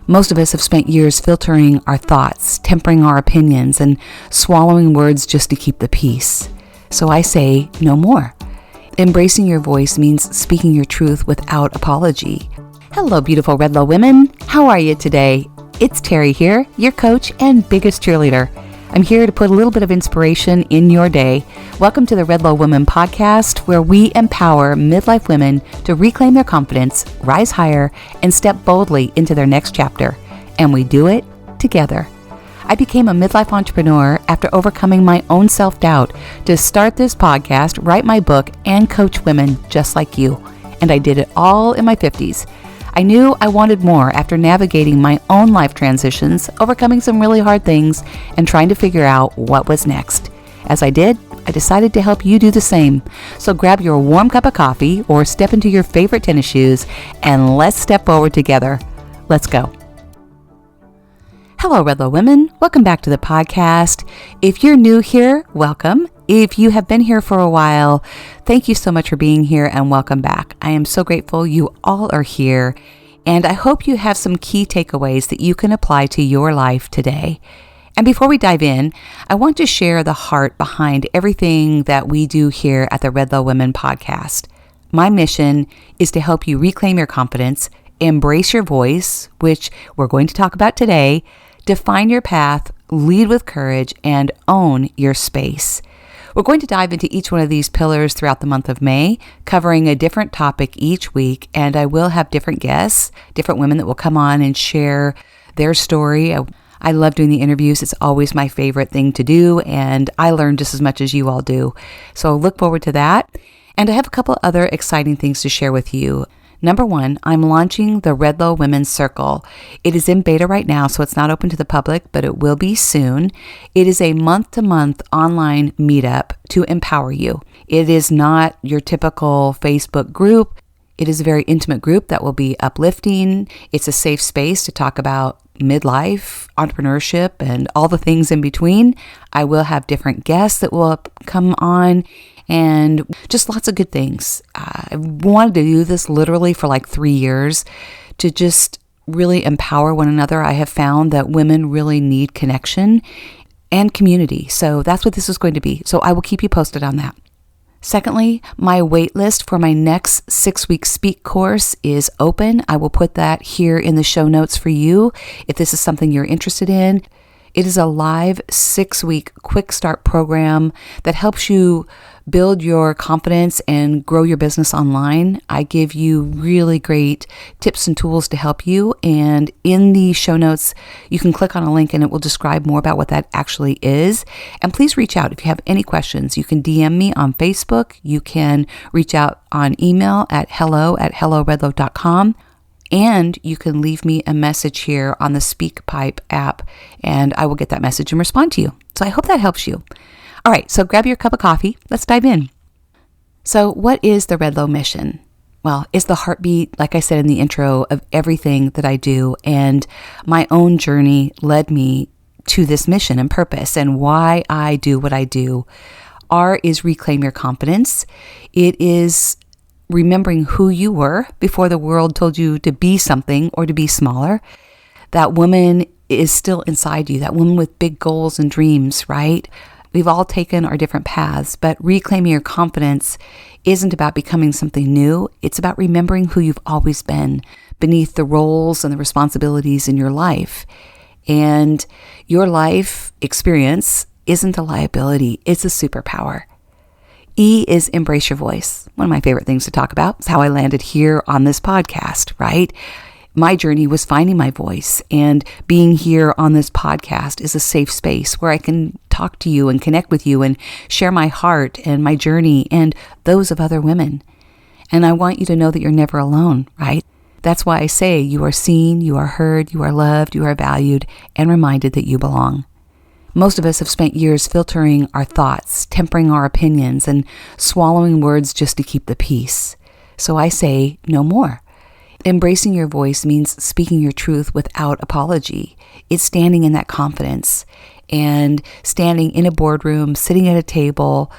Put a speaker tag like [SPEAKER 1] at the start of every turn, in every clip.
[SPEAKER 1] Most of us have spent years filtering our thoughts, tempering our opinions, and swallowing words just to keep the peace. So I say, no more. Embracing your voice means speaking your truth without apology. Hello, beautiful Redlo women. How are you today? It's Terri here, your coach and biggest cheerleader. I'm here to put a little bit of inspiration in your day. Welcome to the Redlo Women podcast, where we empower midlife women to reclaim their confidence, rise higher, and step boldly into their next chapter. And we do it together. I became a midlife entrepreneur after overcoming my own self-doubt to start this podcast, write my book, and coach women just like you. And I did it all in my 50s. I knew I wanted more after navigating my own life transitions, overcoming some really hard things, and trying to figure out what was next. As I did, I decided to help you do the same. So grab your warm cup of coffee or step into your favorite tennis shoes and let's step forward together. Let's go. Hello, Redlo women. Welcome back to the podcast. If you're new here, welcome. If you have been here for a while, thank you so much for being here and welcome back. I am so grateful you all are here, and I hope you have some key takeaways that you can apply to your life today. And before we dive in, I want to share the heart behind everything that we do here at the Redlo Women podcast. My mission is to help you reclaim your confidence, embrace your voice, which we're going to talk about today, define your path, lead with courage, and own your space. We're going to dive into each one of these pillars throughout the month of May, covering a different topic each week, and I will have different guests, different women that will come on and share their story. I love doing the interviews. It's always my favorite thing to do, and I learn just as much as you all do. So look forward to that. And I have a couple other exciting things to share with you. Number one, I'm launching the Redlo Women's Circle. It is in beta right now, so it's not open to the public, but it will be soon. It is a month-to-month online meetup to empower you. It is not your typical Facebook group. It is a very intimate group that will be uplifting. It's a safe space to talk about midlife, entrepreneurship, and all the things in between. I will have different guests that will come on, and just lots of good things. I wanted to do this literally for like 3 years to just really empower one another. I have found that women really need connection and community. So that's what this is going to be. So I will keep you posted on that. Secondly, my wait list for my next 6-week Speak course is open. I will put that here in the show notes for you if this is something you're interested in. It is a live 6-week quick start program that helps you build your confidence and grow your business online. I give you really great tips and tools to help you. And in the show notes, you can click on a link and it will describe more about what that actually is. And please reach out if you have any questions. You can DM me on Facebook. You can reach out on email at hello@helloredlo.com. And you can leave me a message here on the SpeakPipe app, and I will get that message and respond to you. So I hope that helps you. All right, so grab your cup of coffee. Let's dive in. So what is the Redlo mission? Well, it's the heartbeat, like I said in the intro, of everything that I do. And my own journey led me to this mission and purpose and why I do what I do. R is reclaim your confidence. It is remembering who you were before the world told you to be something or to be smaller. That woman is still inside you, that woman with big goals and dreams, right? We've all taken our different paths, but reclaiming your confidence isn't about becoming something new. It's about remembering who you've always been beneath the roles and the responsibilities in your life. And your life experience isn't a liability, it's a superpower. E is embrace your voice. One of my favorite things to talk about. It's how I landed here on this podcast, right? My journey was finding my voice, and being here on this podcast is a safe space where I can talk to you and connect with you and share my heart and my journey and those of other women. And I want you to know that you're never alone, right? That's why I say you are seen, you are heard, you are loved, you are valued, and reminded that you belong. Most of us have spent years filtering our thoughts, tempering our opinions, and swallowing words just to keep the peace. So I say, no more. Embracing your voice means speaking your truth without apology. It's standing in that confidence and standing in a boardroom, sitting at a table,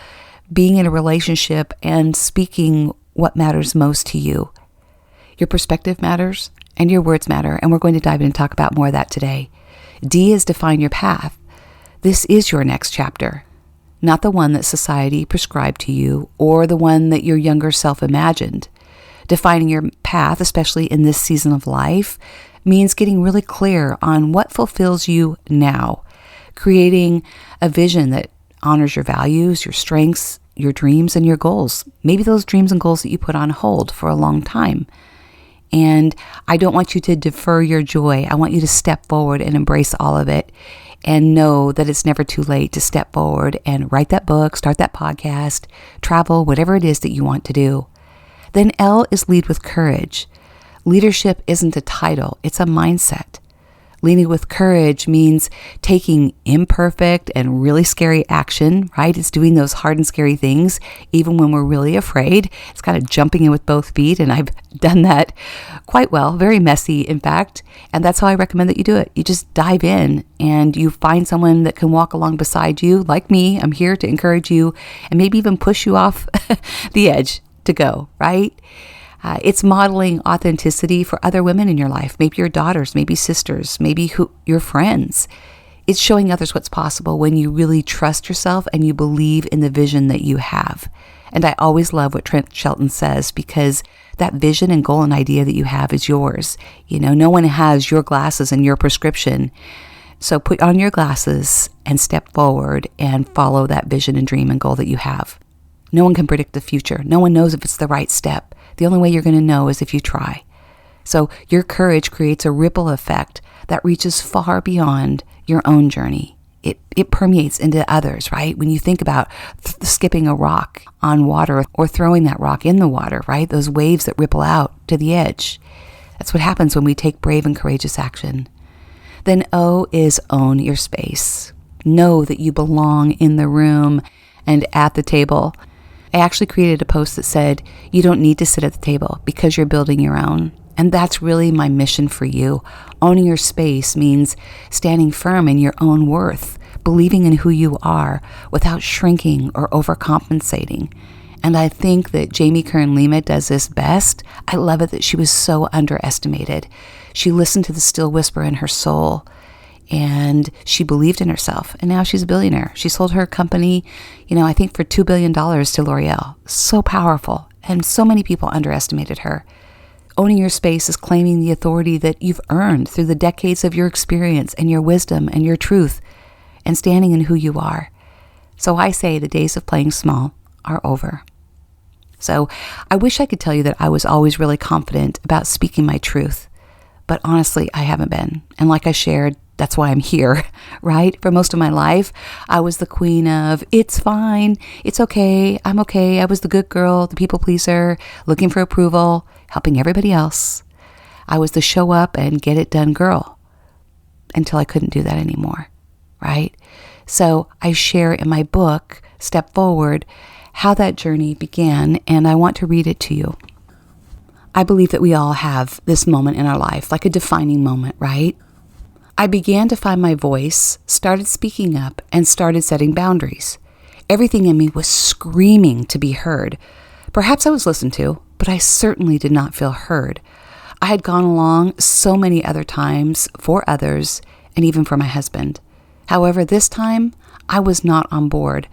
[SPEAKER 1] being in a relationship, and speaking what matters most to you. Your perspective matters, and your words matter, and we're going to dive in and talk about more of that today. D is define your path. This is your next chapter, not the one that society prescribed to you or the one that your younger self imagined. Defining your path, especially in this season of life, means getting really clear on what fulfills you now, creating a vision that honors your values, your strengths, your dreams, and your goals. Maybe those dreams and goals that you put on hold for a long time. And I don't want you to defer your joy. I want you to step forward and embrace all of it and know that it's never too late to step forward and write that book, start that podcast, travel, whatever it is that you want to do. Then L is lead with courage. Leadership isn't a title, it's a mindset. Leading with courage means taking imperfect and really scary action, right? It's doing those hard and scary things, even when we're really afraid. It's kind of jumping in with both feet, and I've done that quite well, very messy, in fact. And that's how I recommend that you do it. You just dive in and you find someone that can walk along beside you, like me. I'm here to encourage you and maybe even push you off the edge to go, right? It's modeling authenticity for other women in your life, maybe your daughters, maybe sisters, maybe your friends. It's showing others what's possible when you really trust yourself and you believe in the vision that you have. And I always love what Trent Shelton says, because that vision and goal and idea that you have is yours. You know, no one has your glasses and your prescription. So put on your glasses and step forward and follow that vision and dream and goal that you have. No one can predict the future. No one knows if it's the right step. The only way you're going to know is if you try. So your courage creates a ripple effect that reaches far beyond your own journey. It permeates into others, right? When you think about skipping a rock on water or throwing that rock in the water, right? Those waves that ripple out to the edge. That's what happens when we take brave and courageous action. Then O is own your space. Know that you belong in the room and at the table. I actually created a post that said, you don't need to sit at the table because you're building your own. And that's really my mission for you. Owning your space means standing firm in your own worth, believing in who you are without shrinking or overcompensating. And I think that Jamie Kern-Lima does this best. I love it that she was so underestimated. She listened to the still whisper in her soul, and she believed in herself, and now she's a billionaire. She sold her company, I think for $2 billion to L'Oreal. So powerful, and so many people underestimated her. Owning your space is claiming the authority that you've earned through the decades of your experience and your wisdom and your truth, and standing in who you are. So I say the days of playing small are over. So I wish I could tell you that I was always really confident about speaking my truth, but honestly, I haven't been. And like I shared, that's why I'm here, right? For most of my life, I was the queen of, it's fine, it's okay, I'm okay. I was the good girl, the people pleaser, looking for approval, helping everybody else. I was the show up and get it done girl until I couldn't do that anymore, right? So I share in my book, Step Forward, how that journey began, and I want to read it to you. I believe that we all have this moment in our life, like a defining moment, right? I began to find my voice, started speaking up, and started setting boundaries. Everything in me was screaming to be heard. Perhaps I was listened to, but I certainly did not feel heard. I had gone along so many other times for others, and even for my husband. However, this time, I was not on board.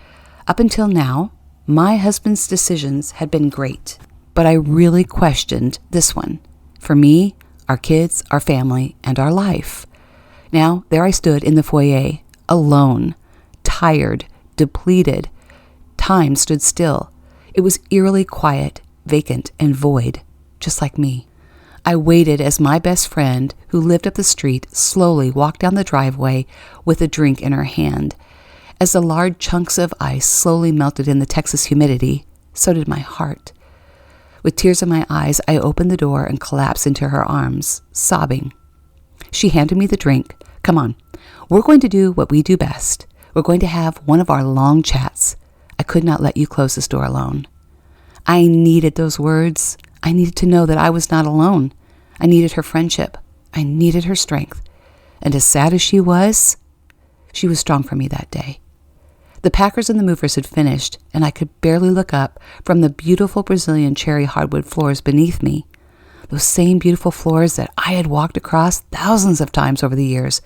[SPEAKER 1] Up until now, my husband's decisions had been great, but I really questioned this one. For me, our kids, our family, and our life. Now, there I stood in the foyer, alone, tired, depleted. Time stood still. It was eerily quiet, vacant, and void, just like me. I waited as my best friend, who lived up the street, slowly walked down the driveway with a drink in her hand. As the large chunks of ice slowly melted in the Texas humidity, so did my heart. With tears in my eyes, I opened the door and collapsed into her arms, sobbing. She handed me the drink. Come on, we're going to do what we do best. We're going to have one of our long chats. I could not let you close this door alone. I needed those words. I needed to know that I was not alone. I needed her friendship. I needed her strength. And as sad as she was strong for me that day. The packers and the movers had finished, and I could barely look up from the beautiful Brazilian cherry hardwood floors beneath me. those same beautiful floors that I had walked across thousands of times over the years.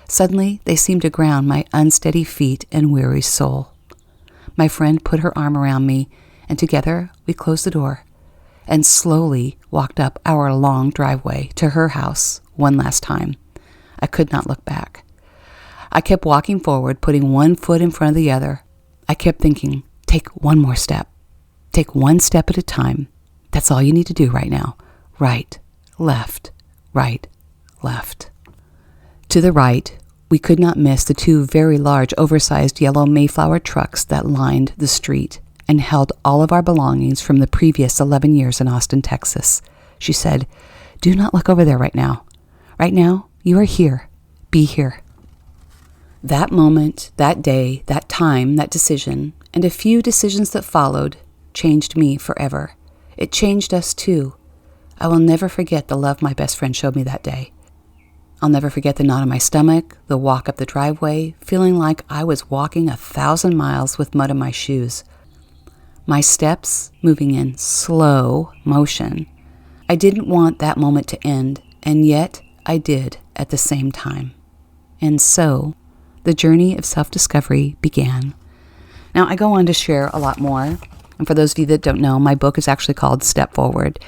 [SPEAKER 1] Suddenly, they seemed to ground my unsteady feet and weary soul. My friend put her arm around me, and together we closed the door and slowly walked up our long driveway to her house one last time. I could not look back. I kept walking forward, putting one foot in front of the other. I kept thinking, take one more step. Take one step at a time. That's all you need to do right now. Right, left, right, left. To the right, we could not miss the two very large, oversized yellow Mayflower trucks that lined the street and held all of our belongings from the previous 11 years in Austin, Texas. She said, "Do not look over there right now. Right now, you are here. Be here." That moment, that day, that time, that decision, and a few decisions that followed changed me forever. It changed us too. I will never forget the love my best friend showed me that day. I'll never forget the knot in my stomach, the walk up the driveway, feeling like I was walking 1,000 miles with mud in my shoes. My steps moving in slow motion. I didn't want that moment to end, and yet I did at the same time. And so, the journey of self-discovery began. Now, I go on to share a lot more. And for those of you that don't know, my book is actually called Step Forward.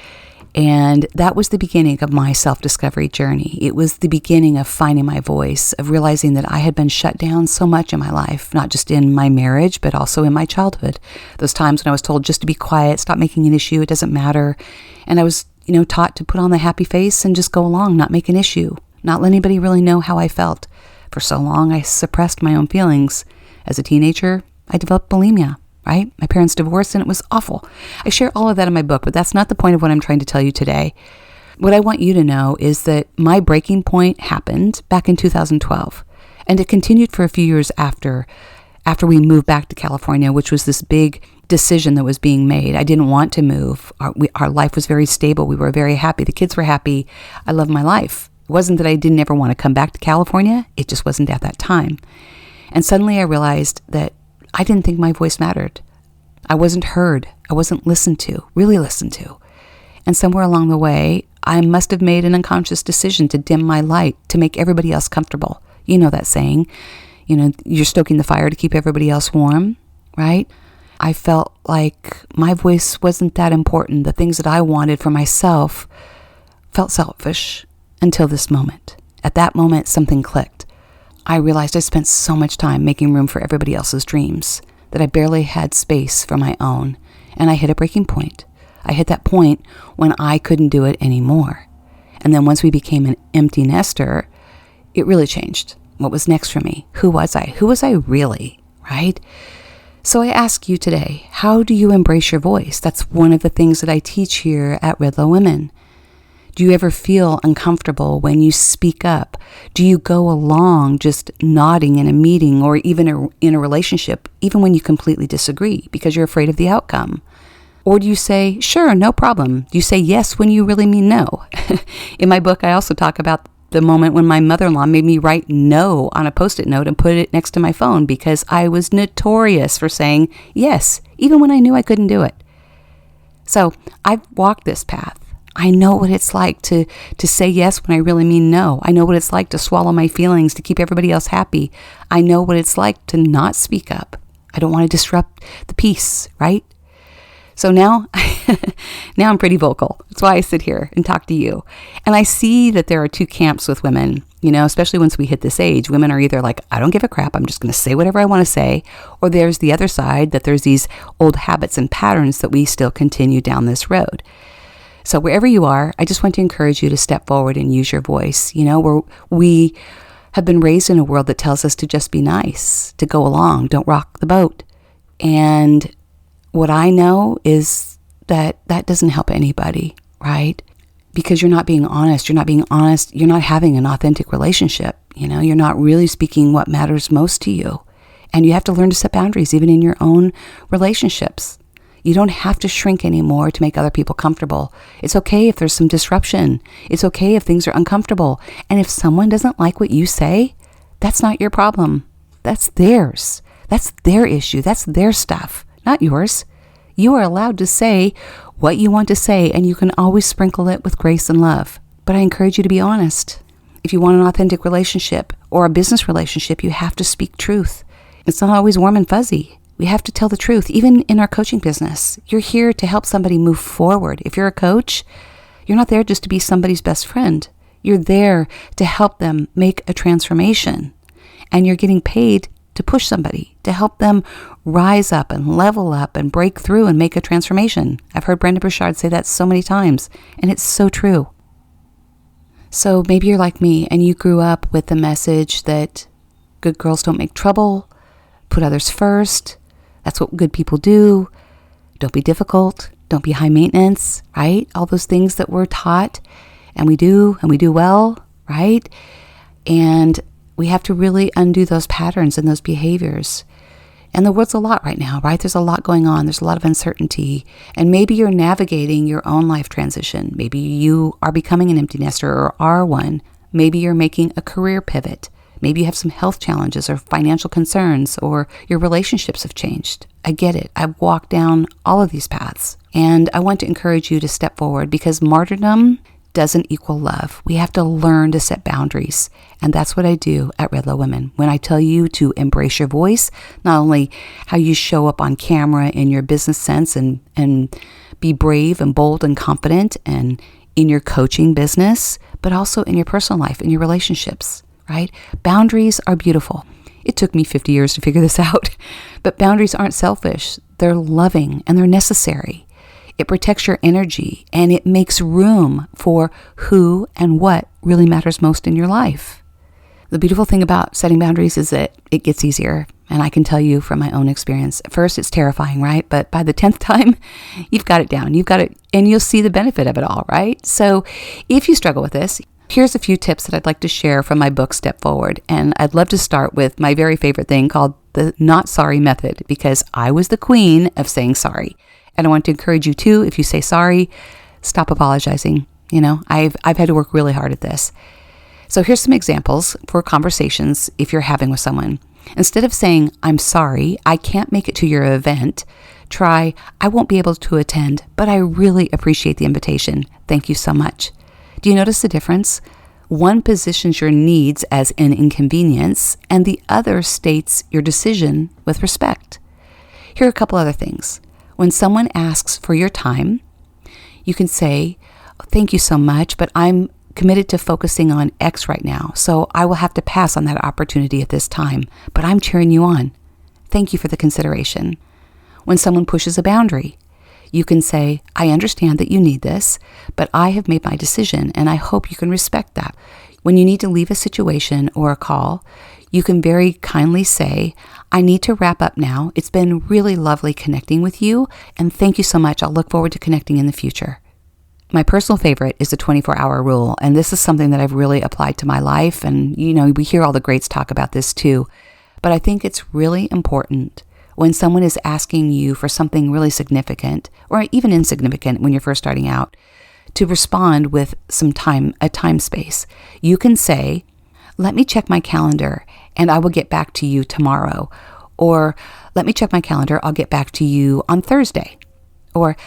[SPEAKER 1] And that was the beginning of my self-discovery journey. It was the beginning of finding my voice, of realizing that I had been shut down so much in my life, not just in my marriage, but also in my childhood. Those times when I was told just to be quiet, stop making an issue, it doesn't matter. And I was, taught to put on the happy face and just go along, not make an issue, not let anybody really know how I felt. For so long, I suppressed my own feelings. As a teenager, I developed bulimia, right? My parents divorced and it was awful. I share all of that in my book, but that's not the point of what I'm trying to tell you today. What I want you to know is that my breaking point happened back in 2012, and it continued for a few years after we moved back to California, which was this big decision that was being made. I didn't want to move. Our life was very stable. We were very happy. The kids were happy. I loved my life. It wasn't that I didn't ever want to come back to California. It just wasn't at that time. And suddenly I realized that I didn't think my voice mattered. I wasn't heard. I wasn't listened to, really listened to. And somewhere along the way, I must have made an unconscious decision to dim my light to make everybody else comfortable. You know that saying, you're stoking the fire to keep everybody else warm, right? I felt like my voice wasn't that important. The things that I wanted for myself felt selfish until this moment. At that moment, something clicked. I realized I spent so much time making room for everybody else's dreams that I barely had space for my own, and I hit a breaking point. I hit that point when I couldn't do it anymore. And then once we became an empty nester, it really changed. What was next for me? Who was I? Who was I really, right? So I ask you today, how do you embrace your voice? That's one of the things that I teach here at Redlo Women. Do you ever feel uncomfortable when you speak up? Do you go along just nodding in a meeting or even in a relationship, even when you completely disagree because you're afraid of the outcome? Or do you say, sure, no problem? Do you say yes when you really mean no? In my book, I also talk about the moment when my mother-in-law made me write no on a Post-it note and put it next to my phone because I was notorious for saying yes, even when I knew I couldn't do it. So I've walked this path. I know what it's like to say yes when I really mean no. I know what it's like to swallow my feelings to keep everybody else happy. I know what it's like to not speak up. I don't want to disrupt the peace, right? So now I'm pretty vocal. That's why I sit here and talk to you. And I see that there are two camps with women, especially once we hit this age. Women are either like, I don't give a crap, I'm just going to say whatever I want to say. Or there's the other side, that there's these old habits and patterns that we still continue down this road. So wherever you are, I just want to encourage you to step forward and use your voice. We have been raised in a world that tells us to just be nice, to go along, don't rock the boat. And what I know is that doesn't help anybody, right? Because you're not being honest. You're not having an authentic relationship. You're not really speaking what matters most to you. And you have to learn to set boundaries even in your own relationships. You don't have to shrink anymore to make other people comfortable. It's okay if there's some disruption. It's okay if things are uncomfortable. And if someone doesn't like what you say, that's not your problem. That's theirs. That's their issue. That's their stuff, not yours. You are allowed to say what you want to say, and you can always sprinkle it with grace and love. But I encourage you to be honest. If you want an authentic relationship or a business relationship, you have to speak truth. It's not always warm and fuzzy. We have to tell the truth. Even in our coaching business, you're here to help somebody move forward. If you're a coach, you're not there just to be somebody's best friend. You're there to help them make a transformation. And you're getting paid to push somebody, to help them rise up and level up and break through and make a transformation. I've heard Brendon Burchard say that so many times, and it's so true. So maybe you're like me and you grew up with the message that good girls don't make trouble, put others first, that's what good people do, don't be difficult, don't be high maintenance, right? All those things that we're taught and we do well, right? And we have to really undo those patterns and those behaviors. And the world's a lot right now, right? There's a lot going on. There's a lot of uncertainty. And maybe you're navigating your own life transition. Maybe you are becoming an empty nester or are one. Maybe you're making a career pivot. Maybe you have some health challenges or financial concerns, or your relationships have changed. I get it. I've walked down all of these paths. And I want to encourage you to step forward, because martyrdom doesn't equal love. We have to learn to set boundaries. And that's what I do at Redlo Women. When I tell you to embrace your voice, not only how you show up on camera in your business sense and be brave and bold and confident and in your coaching business, but also in your personal life, in your relationships, right? Boundaries are beautiful. It took me 50 years to figure this out, but boundaries aren't selfish. They're loving and they're necessary. It protects your energy and it makes room for who and what really matters most in your life. The beautiful thing about setting boundaries is that it gets easier. And I can tell you from my own experience, at first it's terrifying, right? But by the 10th time, you've got it down. You've got it, and you'll see the benefit of it all, right? So if you struggle with this, here's a few tips that I'd like to share from my book, Step Forward. And I'd love to start with my very favorite thing called the not sorry method, because I was the queen of saying sorry. And I want to encourage you too, if you say sorry, stop apologizing. You know, I've had to work really hard at this. So here's some examples for conversations if you're having with someone. Instead of saying, I'm sorry, I can't make it to your event, try, I won't be able to attend, but I really appreciate the invitation. Thank you so much. Do you notice the difference? One positions your needs as an inconvenience, and the other states your decision with respect. Here are a couple other things. When someone asks for your time, you can say, thank you so much, but I'm committed to focusing on X right now, so I will have to pass on that opportunity at this time, but I'm cheering you on. Thank you for the consideration. When someone pushes a boundary, you can say, I understand that you need this, but I have made my decision and I hope you can respect that. When you need to leave a situation or a call, you can very kindly say, I need to wrap up now. It's been really lovely connecting with you, and thank you so much. I'll look forward to connecting in the future. My personal favorite is the 24-hour rule, and this is something that I've really applied to my life, and you know, we hear all the greats talk about this too, but I think it's really important when someone is asking you for something really significant, or even insignificant when you're first starting out, to respond with some time, a time space. You can say, let me check my calendar and I will get back to you tomorrow. Or let me check my calendar, I'll get back to you on Thursday. Or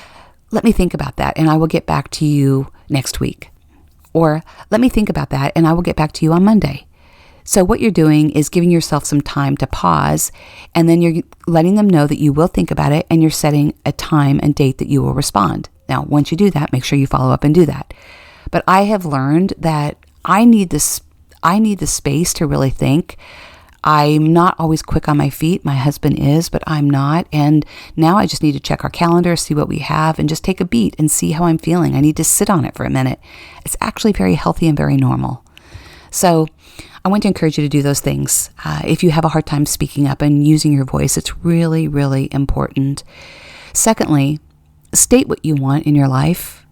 [SPEAKER 1] let me think about that and I will get back to you next week. Or let me think about that and I will get back to you on Monday. So what you're doing is giving yourself some time to pause, and then you're letting them know that you will think about it and you're setting a time and date that you will respond. Now, once you do that, make sure you follow up and do that. But I have learned that I need the space to really think. I'm not always quick on my feet. My husband is, but I'm not. And now I just need to check our calendar, see what we have, and just take a beat and see how I'm feeling. I need to sit on it for a minute. It's actually very healthy and very normal. So I want to encourage you to do those things. If you have a hard time speaking up and using your voice, it's really, really important. Secondly, state what you want in your life.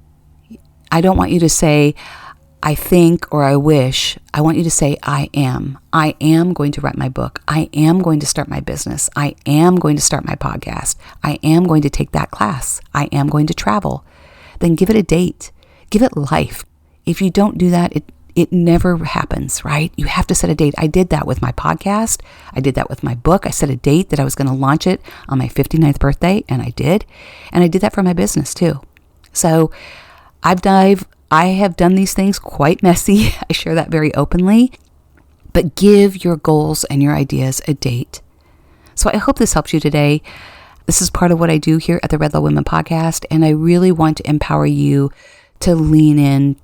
[SPEAKER 1] I don't want you to say, I think or I wish. I want you to say, I am. I am going to write my book. I am going to start my business. I am going to start my podcast. I am going to take that class. I am going to travel. Then give it a date. Give it life. If you don't do that, it never happens, right? You have to set a date. I did that with my podcast. I did that with my book. I set a date that I was going to launch it on my 59th birthday, and I did. And I did that for my business too. So I have done these things quite messy. I share that very openly. But give your goals and your ideas a date. So I hope this helps you today. This is part of what I do here at the Redlo Women Podcast, and I really want to empower you to lean in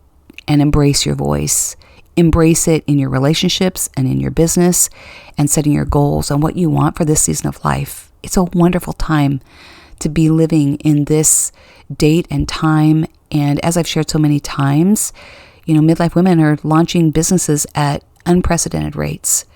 [SPEAKER 1] and embrace your voice. Embrace it in your relationships and in your business, and setting your goals on what you want for this season of life. It's a wonderful time to be living in this date and time. And as I've shared so many times, midlife women are launching businesses at unprecedented rates.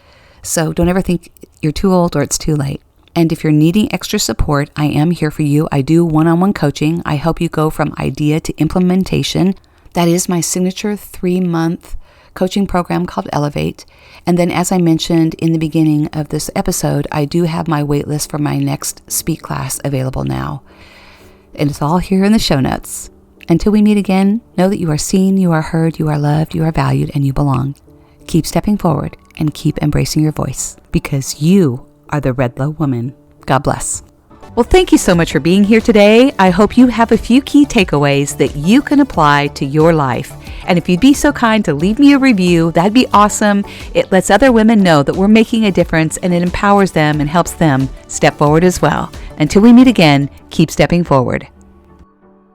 [SPEAKER 1] So don't ever think you're too old or it's too late. And if you're needing extra support, I am here for you. I do one-on-one coaching. I help you go from idea to implementation. That is my signature 3-month coaching program called Elevate. And then, as I mentioned in the beginning of this episode, I do have my waitlist for my next Speak class available now. And it's all here in the show notes. Until we meet again, know that you are seen, you are heard, you are loved, you are valued, and you belong. Keep stepping forward and keep embracing your voice, because you are the Redlo woman. God bless. Well, thank you so much for being here today. I hope you have a few key takeaways that you can apply to your life. And if you'd be so kind to leave me a review, that'd be awesome. It lets other women know that we're making a difference, and it empowers them and helps them step forward as well. Until we meet again, keep stepping forward.